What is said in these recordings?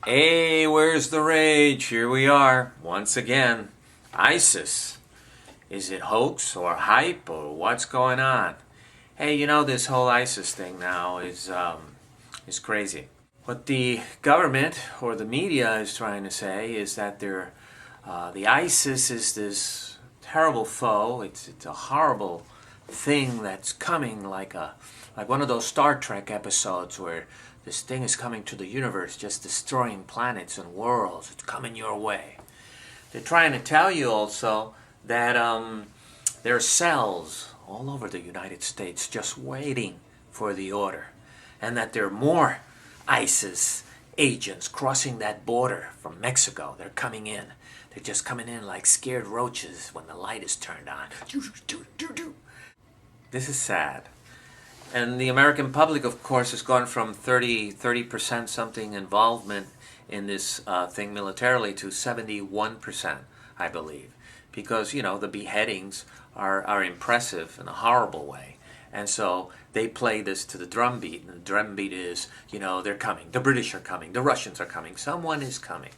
Hey, where's the rage? Here we are, once again. ISIS. Is it hoax or hype or what's going on? Hey, this whole ISIS thing now is crazy. What the government or the media is trying to say is that the ISIS is this terrible foe. It's a horrible thing that's coming like one of those Star Trek episodes where this thing is coming to the universe, just destroying planets and worlds. It's coming your way. They're trying to tell you also that there are cells all over the United States just waiting for the order, and that there are more ISIS agents crossing that border from Mexico. They're coming in. They're just coming in like scared roaches when the light is turned on. This is sad. And the American public, of course, has gone from 30% something involvement in this thing militarily to 71%, I believe. Because, the beheadings are impressive in a horrible way. And so they play this to the drumbeat. And the drumbeat is, they're coming. The British are coming. The Russians are coming. Someone is coming.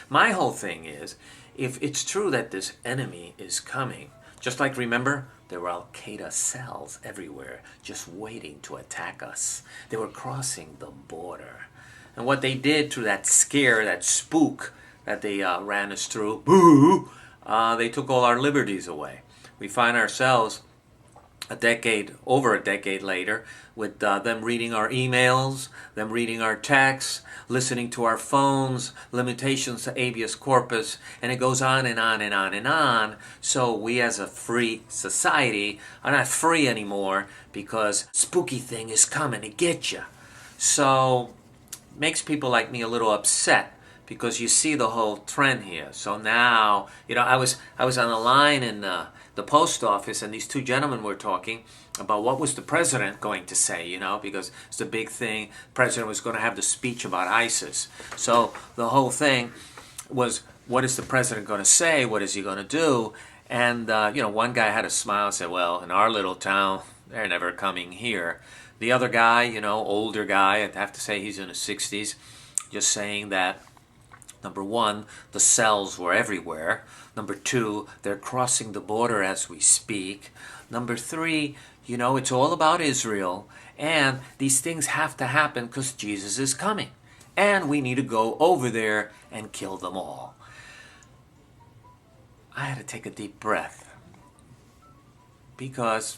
My whole thing is, if it's true that this enemy is coming, just like, remember, there were Al-Qaeda cells everywhere just waiting to attack us. They were crossing the border. And what they did through that scare, that spook that they ran us through, they took all our liberties away. We find ourselves over a decade later, with them reading our emails, them reading our texts, listening to our phones, limitations to habeas corpus, and it goes on and on and on and on. So we as a free society are not free anymore because spooky thing is coming to get you. So makes people like me a little upset, because you see the whole trend here. So now, I was on the line in the post office, and these two gentlemen were talking about what was the president going to say, because it's a big thing. The president was going to have the speech about ISIS. So the whole thing was, what is the president going to say? What is he going to do? And, one guy had a smile and said, well, in our little town, they're never coming here. The other guy, older guy, I'd have to say he's in his 60s, just saying that, number one, the cells were everywhere. Number two, they're crossing the border as we speak. Number three, it's all about Israel. And these things have to happen because Jesus is coming. And we need to go over there and kill them all. I had to take a deep breath, because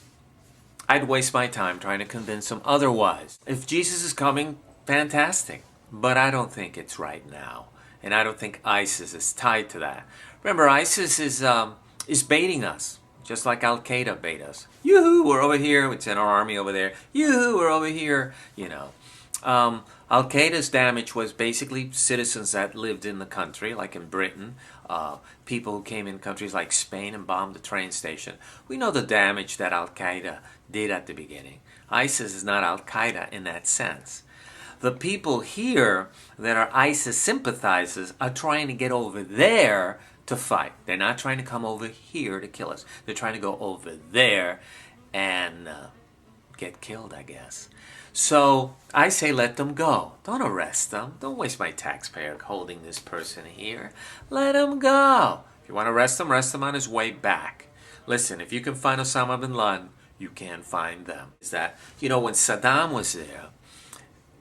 I'd waste my time trying to convince them otherwise. If Jesus is coming, fantastic. But I don't think it's right now. And I don't think ISIS is tied to that. Remember, ISIS is baiting us, just like Al-Qaeda bait us. Yoo-hoo, we're over here. We send our army over there. Yoo-hoo, we're over here. Al-Qaeda's damage was basically citizens that lived in the country, like in Britain. People who came in countries like Spain and bombed the train station. We know the damage that Al-Qaeda did at the beginning. ISIS is not Al-Qaeda in that sense. The people here that are ISIS sympathizers are trying to get over there to fight. They're not trying to come over here to kill us. They're trying to go over there and get killed, I guess. So I say let them go. Don't arrest them. Don't waste my taxpayer holding this person here. Let them go. If you want to arrest him on his way back. Listen, if you can find Osama bin Laden, you can find them. Is that, when Saddam was there,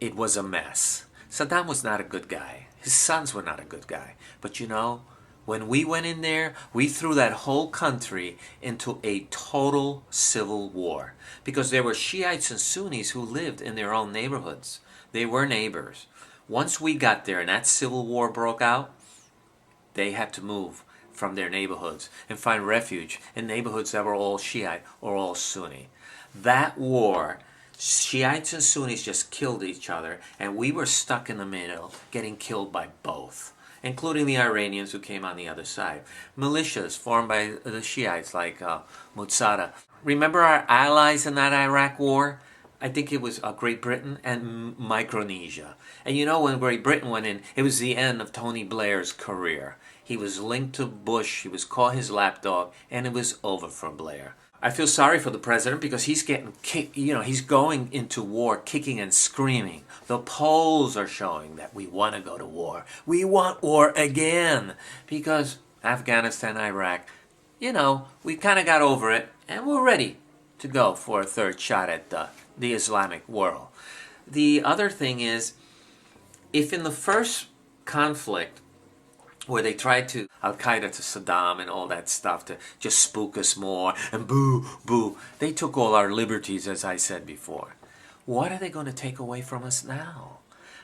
it was a mess. Saddam was not a good guy. His sons were not a good guy. But when we went in there, we threw that whole country into a total civil war. Because there were Shiites and Sunnis who lived in their own neighborhoods. They were neighbors. Once we got there and that civil war broke out, they had to move from their neighborhoods and find refuge in neighborhoods that were all Shiite or all Sunni. That war, Shiites and Sunnis just killed each other, and we were stuck in the middle, getting killed by both, including the Iranians who came on the other side. Militias formed by the Shiites like Mutsada. Remember our allies in that Iraq war? I think it was Great Britain and Micronesia. And when Great Britain went in, it was the end of Tony Blair's career. He was linked to Bush, he was called his lapdog, and it was over for Blair. I feel sorry for the president because he's getting kicked, he's going into war kicking and screaming. The polls are showing that we want to go to war. We want war again because Afghanistan, Iraq, we kind of got over it and we're ready to go for a third shot at the Islamic world. The other thing is, if in the first conflict where they tried to Al-Qaeda to Saddam and all that stuff to just spook us more and boo, boo, they took all our liberties, as I said before. What are they going to take away from us now?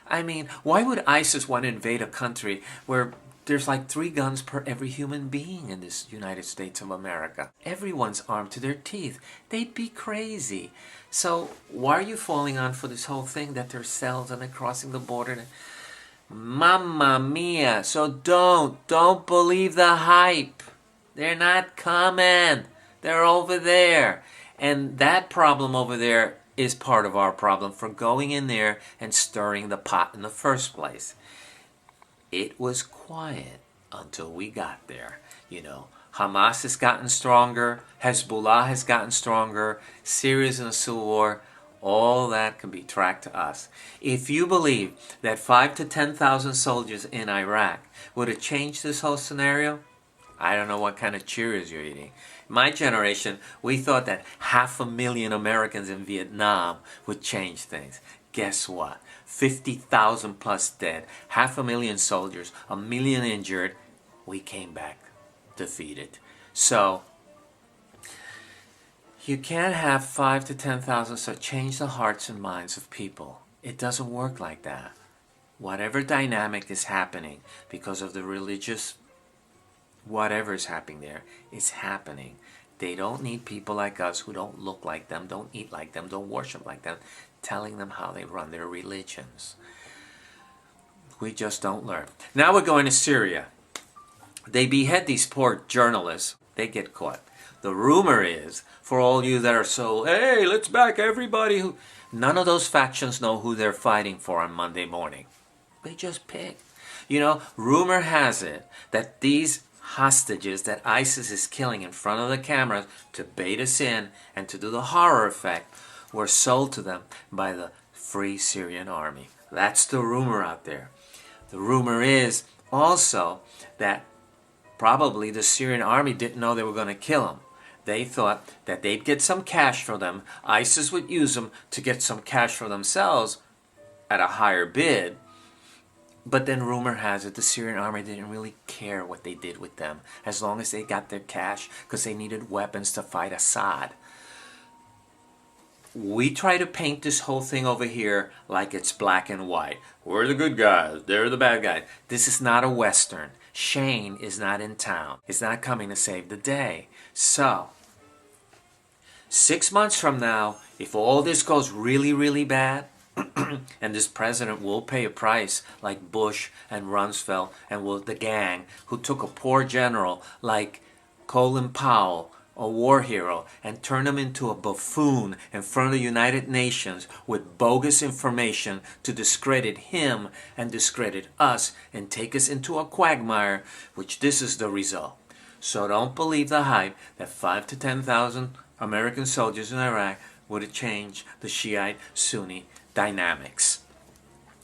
I mean, why would ISIS want to invade a country where there's like 3 guns per every human being in this United States of America? Everyone's armed to their teeth. They'd be crazy. So why are you falling on for this whole thing that they're cells and they're crossing the border? Mamma mia. So don't believe the hype. They're not coming. They're over there. And that problem over there is part of our problem for going in there and stirring the pot in the first place. It was quiet until we got there. Hamas has gotten stronger. Hezbollah has gotten stronger. Syria's in a civil war. All that can be tracked to us. If you believe that 5,000 to 10,000 soldiers in Iraq would have changed this whole scenario, I don't know what kind of Cheerios you're eating. My generation, we thought that 500,000 Americans in Vietnam would change things. Guess what? 50,000 plus dead, 500,000 soldiers, 1 million injured. We came back defeated. So you can't have 5,000 to 10,000 so change the hearts and minds of people. It doesn't work like that. Whatever dynamic is happening because of the religious, whatever is happening there, is happening. They don't need people like us who don't look like them, don't eat like them, don't worship like them, telling them how they run their religions. We just don't learn. Now we're going to Syria. They behead these poor journalists. They get caught. The rumor is, for all you that are so, hey, let's back everybody who... None of those factions know who they're fighting for on Monday morning. They just pick. Rumor has it that these hostages that ISIS is killing in front of the cameras to bait us in and to do the horror effect were sold to them by the Free Syrian Army. That's the rumor out there. The rumor is also that probably the Syrian army didn't know they were going to kill them. They thought that they'd get some cash for them. ISIS would use them to get some cash for themselves at a higher bid. But then rumor has it the Syrian army didn't really care what they did with them as long as they got their cash because they needed weapons to fight Assad. We try to paint this whole thing over here like it's black and white. We're the good guys. They're the bad guys. This is not a Western. Shane is not in town. He's not coming to save the day. So, 6 months from now, if all this goes really, really bad, and this president will pay a price like Bush and Rumsfeld and the gang who took a poor general like Colin Powell, a war hero, and turned him into a buffoon in front of the United Nations with bogus information to discredit him and discredit us and take us into a quagmire, which this is the result. So don't believe the hype that 5,000 to 10,000 American soldiers in Iraq would have changed the Shiite-Sunni dynamics,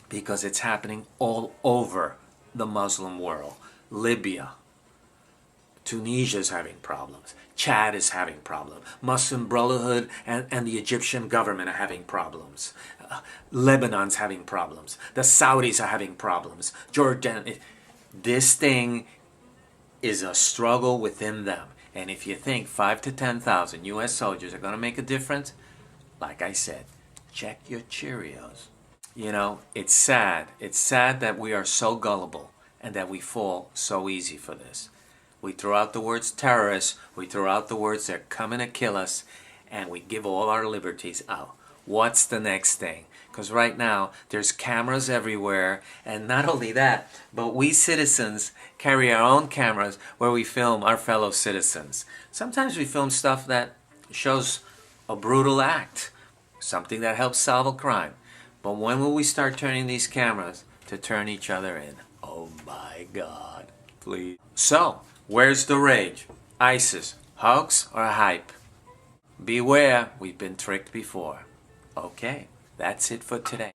because it's happening all over the Muslim world. Libya, Tunisia is having problems. Chad is having problems. Muslim Brotherhood and the Egyptian government are having problems. Lebanon's having problems. The Saudis are having problems. Jordan. This thing is a struggle within them. And if you think 5,000 to 10,000 U.S. soldiers are going to make a difference, like I said, check your Cheerios. It's sad. It's sad that we are so gullible and that we fall so easy for this. We throw out the words terrorists, we throw out the words they're coming to kill us, and we give all our liberties out. What's the next thing? Because right now, there's cameras everywhere, and not only that, but we citizens carry our own cameras where we film our fellow citizens. Sometimes we film stuff that shows a brutal act, something that helps solve a crime. But when will we start turning these cameras to turn each other in? Oh my God, please. So, where's the rage? ISIS, hoax or hype? beware, we've been tricked before. Okay, that's it for today.